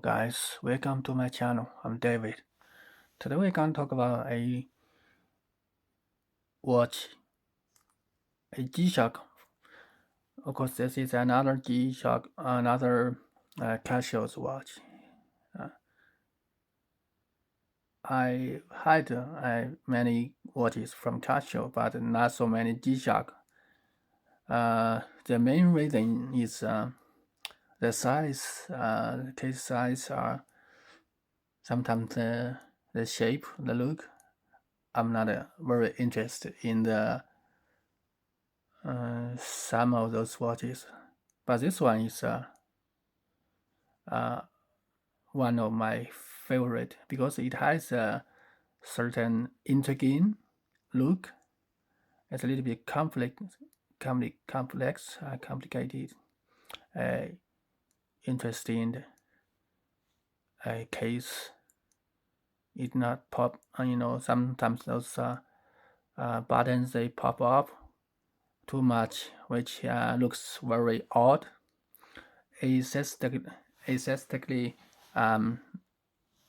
guys, welcome to my channel. I'm David. Today we're going to talk about a watch, a G-Shock. Of course, this is another G-Shock, another Casio's watch. I had many watches from Casio, but not so many G-Shock. The main reason is the size, the case size are sometimes the shape, the look. I'm not very interested in the some of those watches, but this one is one of my favorite because it has a certain intriguing look. It's a little bit complicated, interesting case. It not pop. Sometimes those buttons they pop up too much, which looks very odd. Aesthetically, I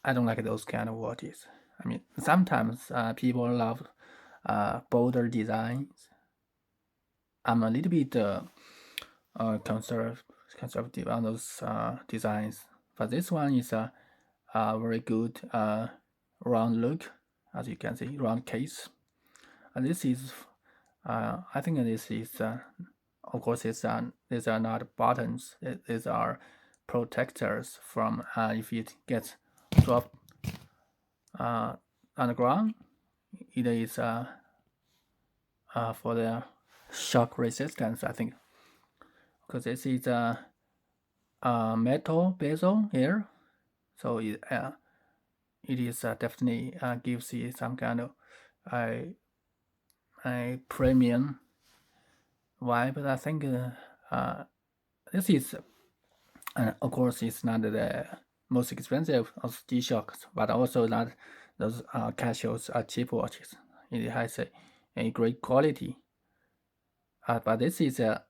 don't like those kind of watches. I mean, sometimes people love bolder designs. I'm a little bit conservative on those designs, but this one is a very good round look, as you can see, round case. And this is, I think this is, of course, these are not buttons. These are protectors from if it gets dropped on the ground. It is for the shock resistance, I think, because this is a metal bezel here, so it is definitely gives you some kind of a premium vibe. But I think this is, of course, it's not the most expensive of G-Shocks, but also not those Casio's cheap watches. It has a great quality. But this is an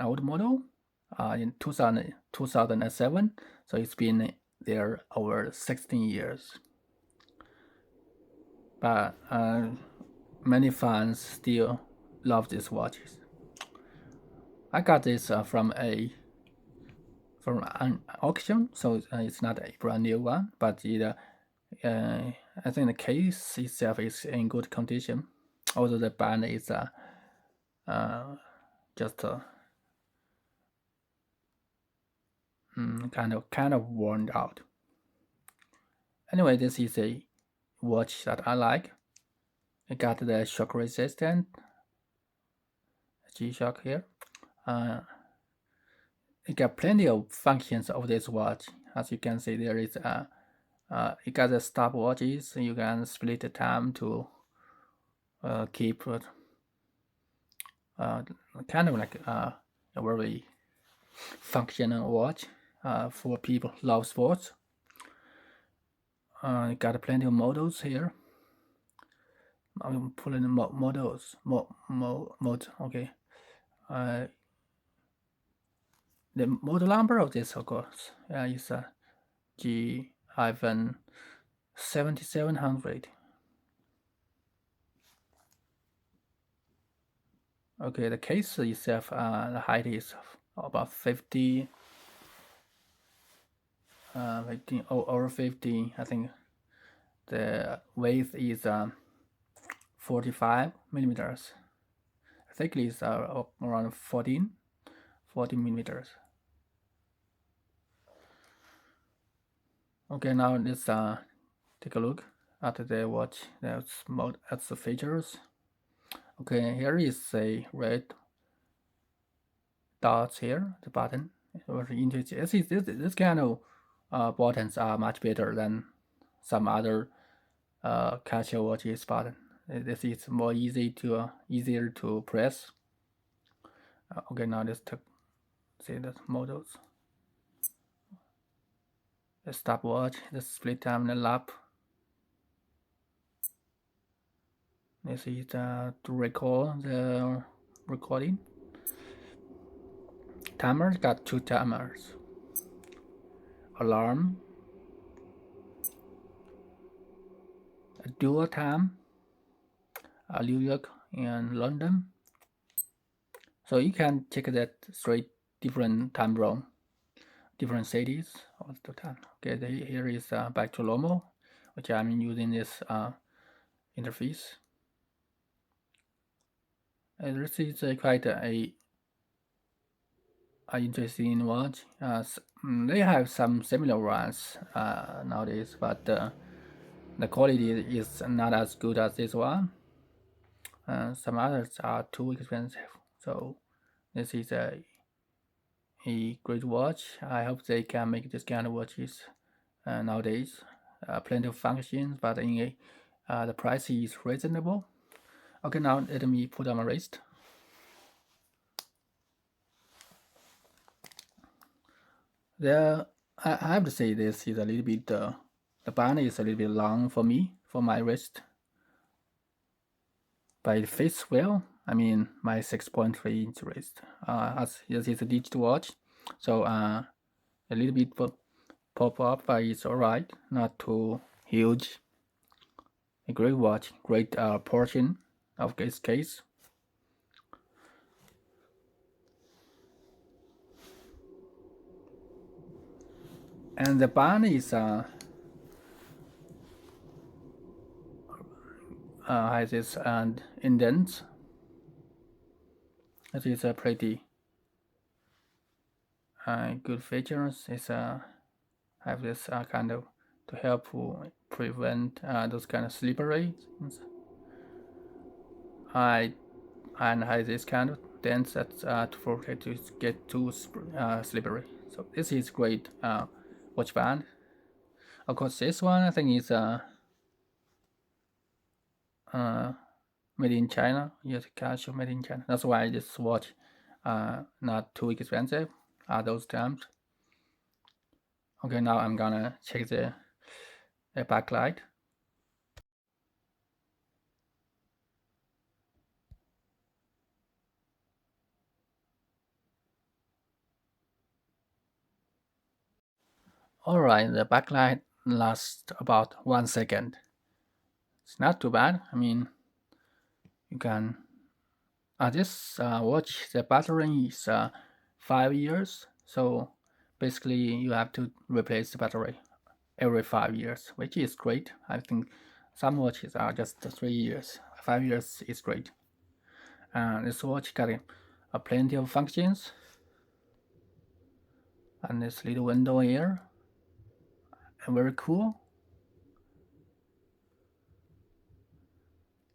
old model in 2007, so it's been there over 16 years. But many fans still love these watches. I got this from an auction, so it's not a brand new one, but I think the case itself is in good condition, although the band is just kind of worn out. Anyway, this is a watch that I like. I got the shock resistant G-Shock here. It got plenty of functions of this watch. As you can see, there is it got the stopwatches. You can split the time to keep kind of like a very functional watch for people who love sports. It got plenty of models here. I'm pulling the models. Mode. Okay. The model number of this, of course, is G-7700. Okay, the case itself, the height is about 50, over 50. I think the width is 45 millimeters. Thickness is around 14 millimeters. Okay, now let's take a look at the watch. That's the features. Okay, here is a red dots here, the button. This kind of buttons are much better than some other Casio watches button. This is more easier to press. Okay, now let's see the models. The stopwatch, the split time, the lap. This is to record the recording. Timer got 2 timers. alarm, dual time, New York and London. So you can check that straight different time zone, different cities all the time. Okay, here is back to normal, which I'm using this interface. And this is quite a interesting watch. They have some similar ones nowadays, but the quality is not as good as this one. Some others are too expensive. So this is a great watch. I hope they can make this kind of watches nowadays. Plenty of functions, but in the price is reasonable. Okay, now let me put on my wrist. I have to say this is a little bit, the band is a little bit long for me, for my wrist. But it fits well. I mean, my 6.3 inch wrist. As this is a digital watch, so a little bit pop up, but it's alright, not too huge. A great watch, great portion of this case. And the band is has this indents. It is a pretty good features. It's have this kind of to help prevent those kind of slippery things. And has this kind of dents that to protect to get too slippery. So this is great watch band. Of course, this one I think is made in China. Yes, Casio made in China. That's why this watch not too expensive at those times. Okay, now I'm gonna check the backlight. Alright, the backlight lasts about 1 second. It's not too bad. I mean, you can this watch, the battery is 5 years, so basically you have to replace the battery every 5 years, which is great. I think some watches are just 3 years. 5 years is great. This watch got plenty of functions, and this little window here, very cool.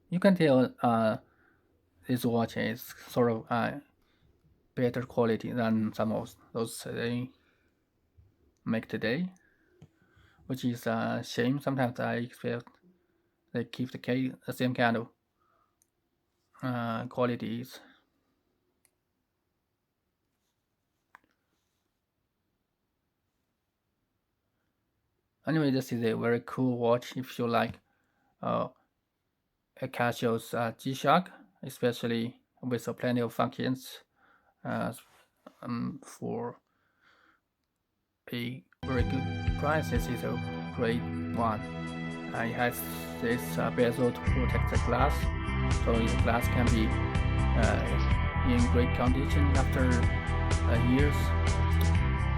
You can tell this watch is sort of better quality than some of those they make today, which is a shame. Sometimes I expect they keep the same kind of qualities. Anyway, this is a very cool watch if you like a Casio's G-Shock, especially with plenty of functions for a very good price. This is a great one. It has this bezel to protect the glass, so the glass can be in great condition after years.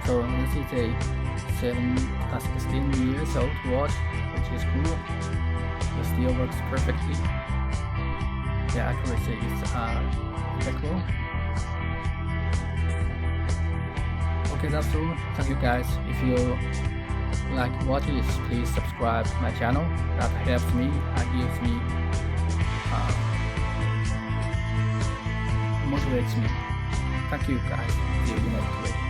So this is a 16 years old watch, which is cool. It still works perfectly. The accuracy is impeccable. Okay, that's all. Thank you guys. If you like watches, please subscribe to my channel. That helps me and gives me motivates me. Thank you guys. See you next week.